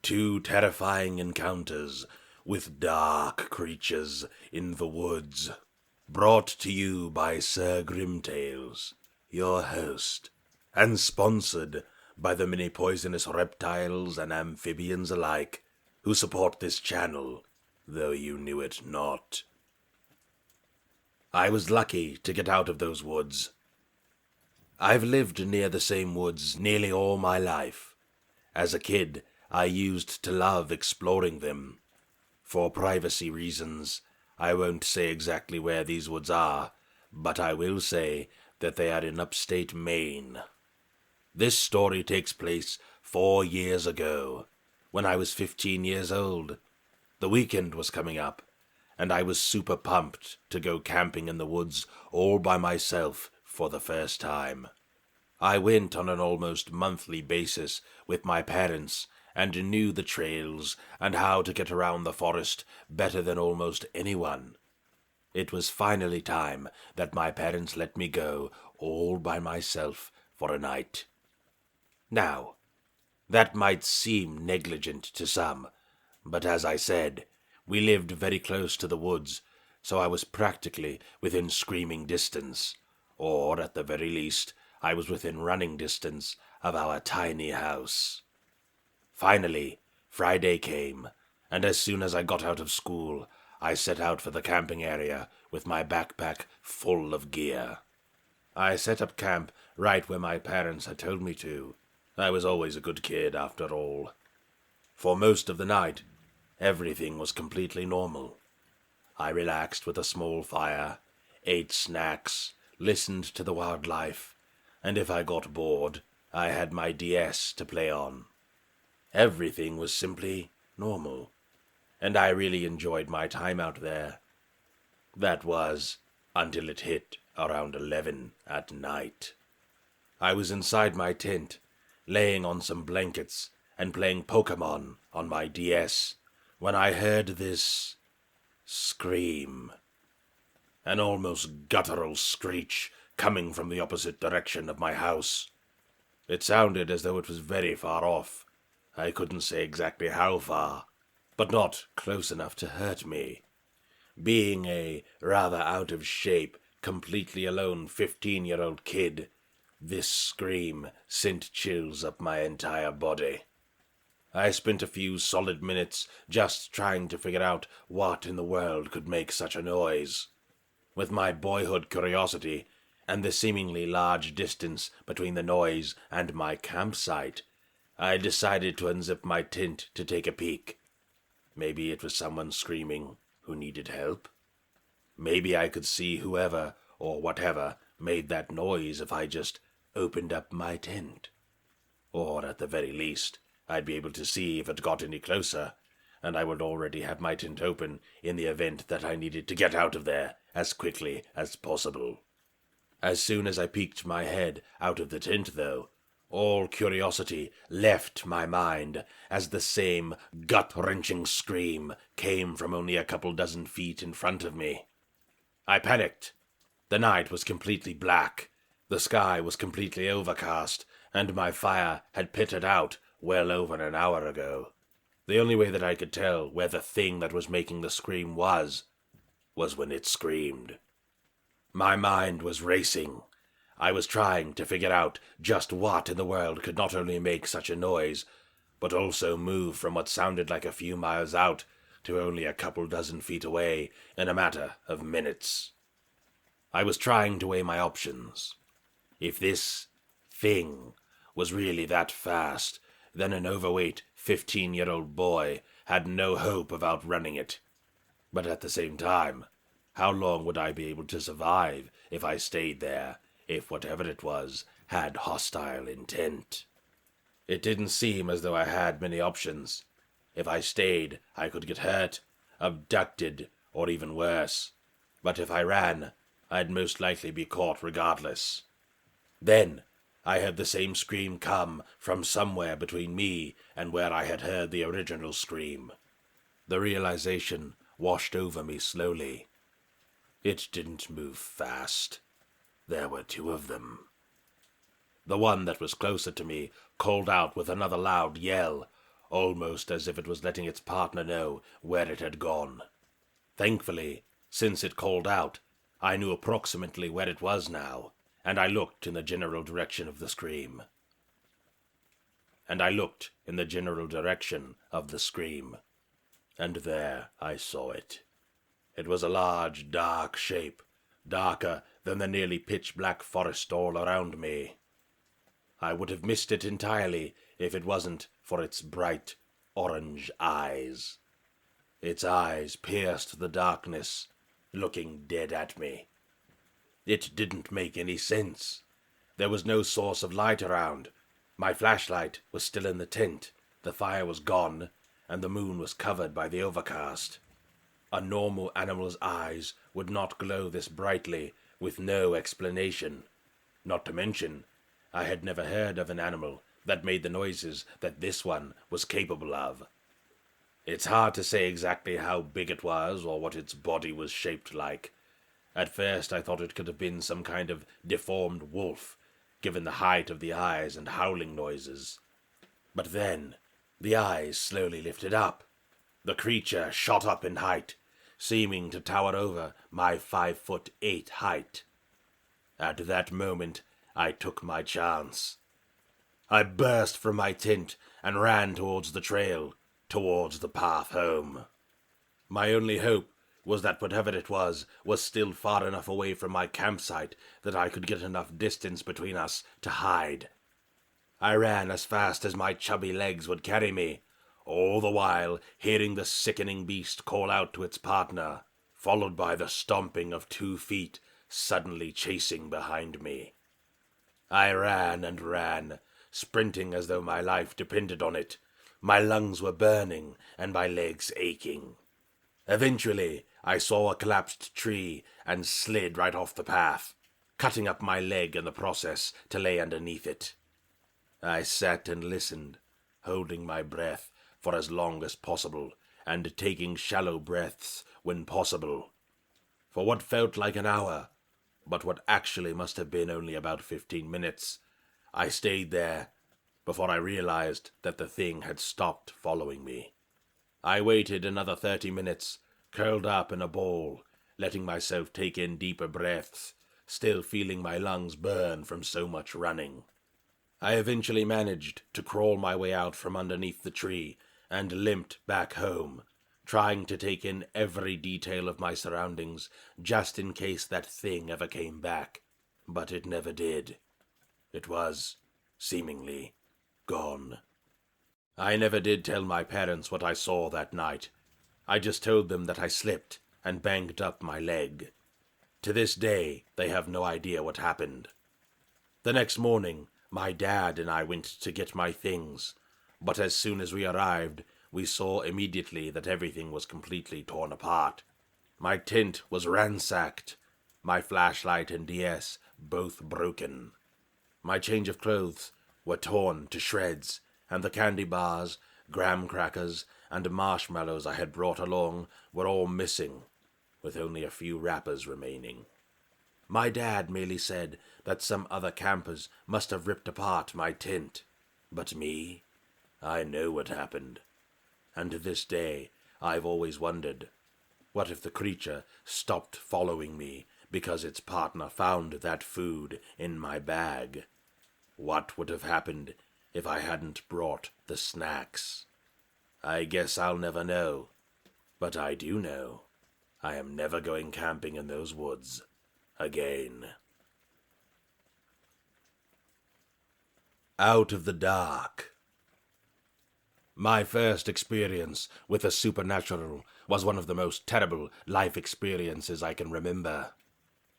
Two terrifying encounters with dark creatures in the woods. Brought to you by Sir Grimtails, your host, and sponsored by the many poisonous reptiles and amphibians alike who support this channel, though you knew it not. I was lucky to get out of those woods. I've lived near the same woods nearly all my life. As a kid, I used to love exploring them. For privacy reasons, I won't say exactly where these woods are, but I will say that they are in upstate Maine. This story takes place 4 years ago, when I was 15 years old. The weekend was coming up, and I was super pumped to go camping in the woods all by myself for the first time. I went on an almost monthly basis with my parents and knew the trails and how to get around the forest better than almost anyone. It was finally time that my parents let me go all by myself for a night. Now, that might seem negligent to some, but as I said, we lived very close to the woods, so I was practically within screaming distance, or at the very least, I was within running distance of our tiny house. Finally, Friday came, and as soon as I got out of school, I set out for the camping area with my backpack full of gear. I set up camp right where my parents had told me to. I was always a good kid, after all. For most of the night, everything was completely normal. I relaxed with a small fire, ate snacks, listened to the wildlife, and if I got bored, I had my DS to play on. Everything was simply normal, and I really enjoyed my time out there. That was until it hit around 11 at night. I was inside my tent, laying on some blankets and playing Pokemon on my DS, when I heard this scream. An almost guttural screech coming from the opposite direction of my house. It sounded as though it was very far off. I couldn't say exactly how far, but not close enough to hurt me. Being a rather out-of-shape, completely alone 15-year-old kid, this scream sent chills up my entire body. I spent a few solid minutes just trying to figure out what in the world could make such a noise. With my boyhood curiosity, and the seemingly large distance between the noise and my campsite, I decided to unzip my tent to take a peek. Maybe it was someone screaming who needed help. Maybe I could see whoever or whatever made that noise if I just opened up my tent. Or at the very least, I'd be able to see if it got any closer, and I would already have my tent open in the event that I needed to get out of there as quickly as possible. As soon as I peeked my head out of the tent, though, all curiosity left my mind as the same gut-wrenching scream came from only a couple dozen feet in front of me. I panicked. The night was completely black, the sky was completely overcast, and my fire had pittered out well over an hour ago. The only way that I could tell where the thing that was making the scream was when it screamed. My mind was racing. I was trying to figure out just what in the world could not only make such a noise, but also move from what sounded like a few miles out to only a couple dozen feet away in a matter of minutes. I was trying to weigh my options. If this thing was really that fast, then an overweight 15-year-old boy had no hope of outrunning it. But at the same time, how long would I be able to survive if I stayed there, if whatever it was had hostile intent? It didn't seem as though I had many options. If I stayed, I could get hurt, abducted, or even worse. But if I ran, I'd most likely be caught regardless. Then I heard the same scream come from somewhere between me and where I had heard the original scream. The realization washed over me slowly. It didn't move fast. There were two of them. The one that was closer to me called out with another loud yell, almost as if it was letting its partner know where it had gone. Thankfully, since it called out, I knew approximately where it was now, and I looked in the general direction of the scream. And there I saw it. It was a large, dark shape, darker than the nearly pitch-black forest all around me. I would have missed it entirely if it wasn't for its bright, orange eyes. Its eyes pierced the darkness, looking dead at me. It didn't make any sense. There was no source of light around. My flashlight was still in the tent, the fire was gone, and the moon was covered by the overcast. A normal animal's eyes would not glow this brightly with no explanation. Not to mention, I had never heard of an animal that made the noises that this one was capable of. It's hard to say exactly how big it was or what its body was shaped like. At first I thought it could have been some kind of deformed wolf, given the height of the eyes and howling noises. But then, the eyes slowly lifted up. The creature shot up in height, seeming to tower over my 5'8" height. At that moment, I took my chance. I burst from my tent and ran towards the trail, towards the path home. My only hope was that whatever it was still far enough away from my campsite that I could get enough distance between us to hide. I ran as fast as my chubby legs would carry me, all the while hearing the sickening beast call out to its partner, followed by the stomping of 2 feet suddenly chasing behind me. I ran and ran, sprinting as though my life depended on it. My lungs were burning and my legs aching. Eventually, I saw a collapsed tree and slid right off the path, cutting up my leg in the process to lay underneath it. I sat and listened, holding my breath for as long as possible and taking shallow breaths when possible. For what felt like an hour, but what actually must have been only about 15 minutes, I stayed there before I realized that the thing had stopped following me. I waited another 30 minutes, curled up in a ball, letting myself take in deeper breaths, still feeling my lungs burn from so much running. I eventually managed to crawl my way out from underneath the tree and limped back home, trying to take in every detail of my surroundings just in case that thing ever came back. But it never did. It was, seemingly, gone. I never did tell my parents what I saw that night. I just told them that I slipped and banged up my leg. To this day, they have no idea what happened. The next morning, my dad and I went to get my things, but as soon as we arrived, we saw immediately that everything was completely torn apart. My tent was ransacked, my flashlight and DS both broken. My change of clothes were torn to shreds, and the candy bars, graham crackers, and marshmallows I had brought along were all missing, with only a few wrappers remaining. My dad merely said that some other campers must have ripped apart my tent. But me, I know what happened. And to this day, I've always wondered, what if the creature stopped following me because its partner found that food in my bag? What would have happened if I hadn't brought the snacks? I guess I'll never know. But I do know I am never going camping in those woods again. Out of the dark. My first experience with the supernatural was one of the most terrible life experiences I can remember.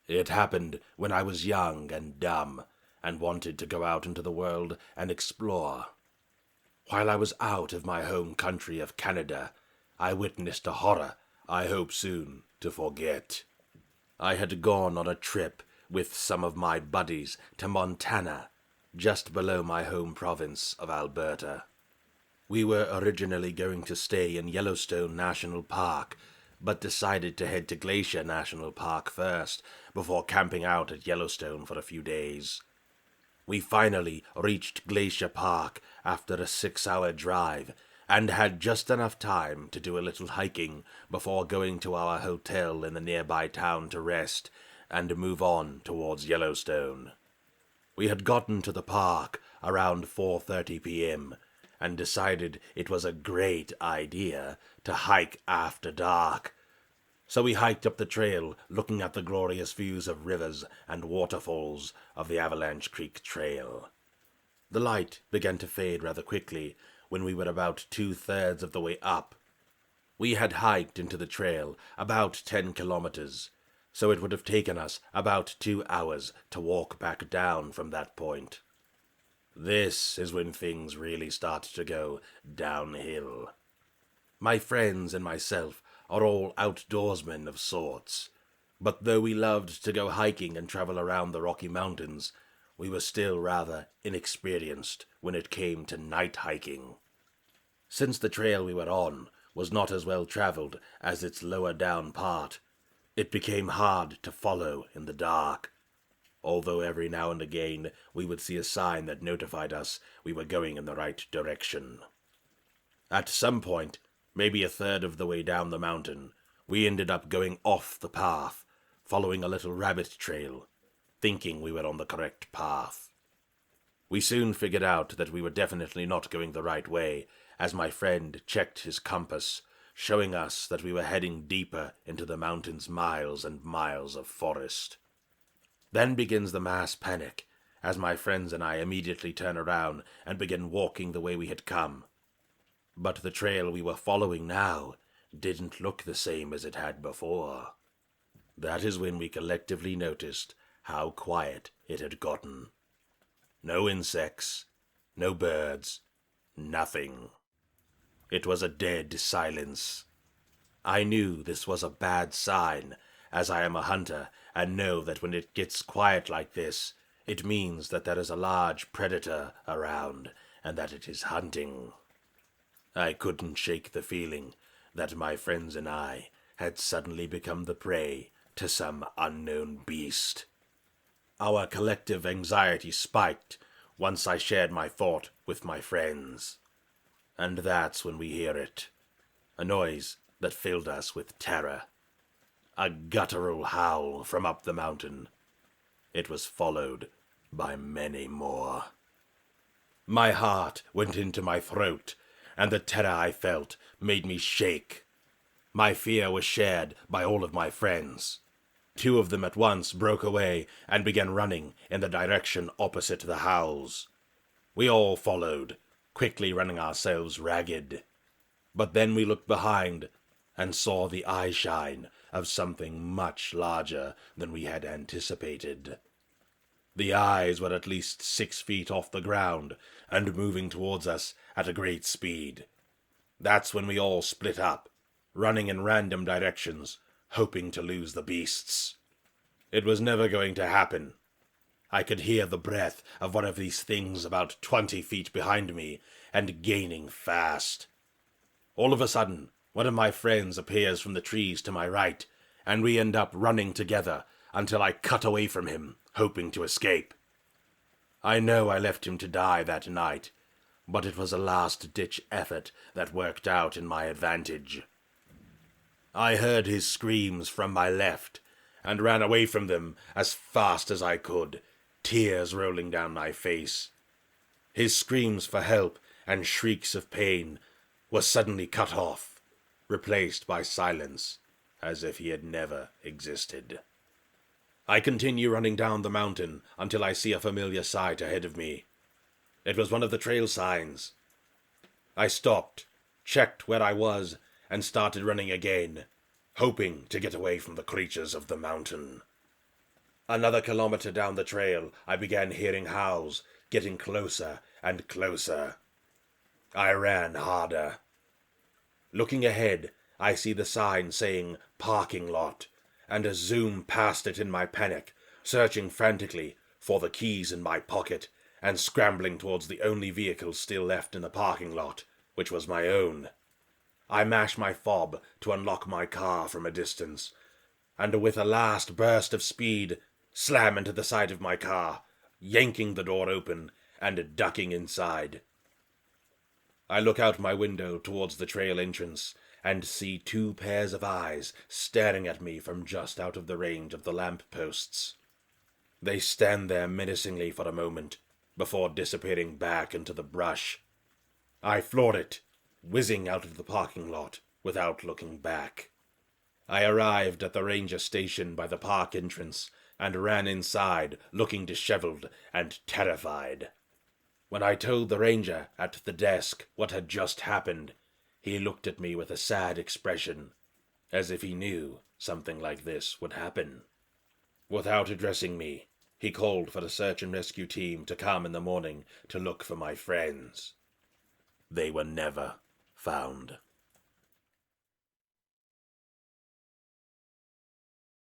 It happened when I was young and dumb and wanted to go out into the world and explore. While I was out of my home country of Canada, I witnessed a horror I hope soon to forget. I had gone on a trip with some of my buddies to Montana, just below my home province of Alberta. We were originally going to stay in Yellowstone National Park, but decided to head to Glacier National Park first, before camping out at Yellowstone for a few days. We finally reached Glacier Park after a 6-hour drive, and had just enough time to do a little hiking before going to our hotel in the nearby town to rest and move on towards Yellowstone. We had gotten to the park around 4:30 p.m. and decided it was a great idea to hike after dark. So we hiked up the trail, looking at the glorious views of rivers and waterfalls of the Avalanche Creek Trail. The light began to fade rather quickly when we were about 2/3 of the way up. We had hiked into the trail about 10 kilometers, so it would have taken us about 2 hours to walk back down from that point. This is when things really start to go downhill. My friends and myself are all outdoorsmen of sorts, but though we loved to go hiking and travel around the Rocky Mountains, we were still rather inexperienced when it came to night hiking. Since the trail we were on was not as well traveled as its lower down part, it became hard to follow in the dark, although every now and again we would see a sign that notified us we were going in the right direction. At some point, maybe 1/3 of the way down the mountain, we ended up going off the path, following a little rabbit trail, thinking we were on the correct path. We soon figured out that we were definitely not going the right way, as my friend checked his compass, showing us that we were heading deeper into the mountain's miles and miles of forest. Then begins the mass panic, as my friends and I immediately turn around and begin walking the way we had come. But the trail we were following now didn't look the same as it had before. That is when we collectively noticed how quiet it had gotten. No insects, no birds, nothing. It was a dead silence. I knew this was a bad sign, as I am a hunter and know that when it gets quiet like this, it means that there is a large predator around and that it is hunting. I couldn't shake the feeling that my friends and I had suddenly become the prey to some unknown beast. Our collective anxiety spiked once I shared my thought with my friends. And that's when we hear it. A noise that filled us with terror. A guttural howl from up the mountain. It was followed by many more. My heart went into my throat, and the terror I felt made me shake. My fear was shared by all of my friends. 2 of them at once broke away and began running in the direction opposite the howls. We all followed, quickly running ourselves ragged. But then we looked behind and saw the eye shine of something much larger than we had anticipated. The eyes were at least 6 feet off the ground and moving towards us at a great speed. That's when we all split up, running in random directions, hoping to lose the beasts. It was never going to happen. I could hear the breath of one of these things about 20 feet behind me and gaining fast. All of a sudden, one of my friends appears from the trees to my right, and we end up running together until I cut away from him, hoping to escape. I know I left him to die that night, but it was a last-ditch effort that worked out in my advantage. I heard his screams from my left, and ran away from them as fast as I could, tears rolling down my face. His screams for help and shrieks of pain were suddenly cut off, replaced by silence, as if he had never existed. I continue running down the mountain until I see a familiar sight ahead of me. It was one of the trail signs. I stopped, checked where I was, and started running again, hoping to get away from the creatures of the mountain. Another kilometer down the trail, I began hearing howls, getting closer and closer. I ran harder. Looking ahead, I see the sign saying parking lot, and zoom past it in my panic, searching frantically for the keys in my pocket, and scrambling towards the only vehicle still left in the parking lot, which was my own. I mash my fob to unlock my car from a distance, and with a last burst of speed, slam into the side of my car, yanking the door open and ducking inside. I look out my window towards the trail entrance and see 2 pairs of eyes staring at me from just out of the range of the lamp posts. They stand there menacingly for a moment before disappearing back into the brush. I floored it, whizzing out of the parking lot without looking back. I arrived at the ranger station by the park entrance and ran inside, looking disheveled and terrified. When I told the ranger at the desk what had just happened, he looked at me with a sad expression, as if he knew something like this would happen. Without addressing me, he called for the search and rescue team to come in the morning to look for my friends. They were never found.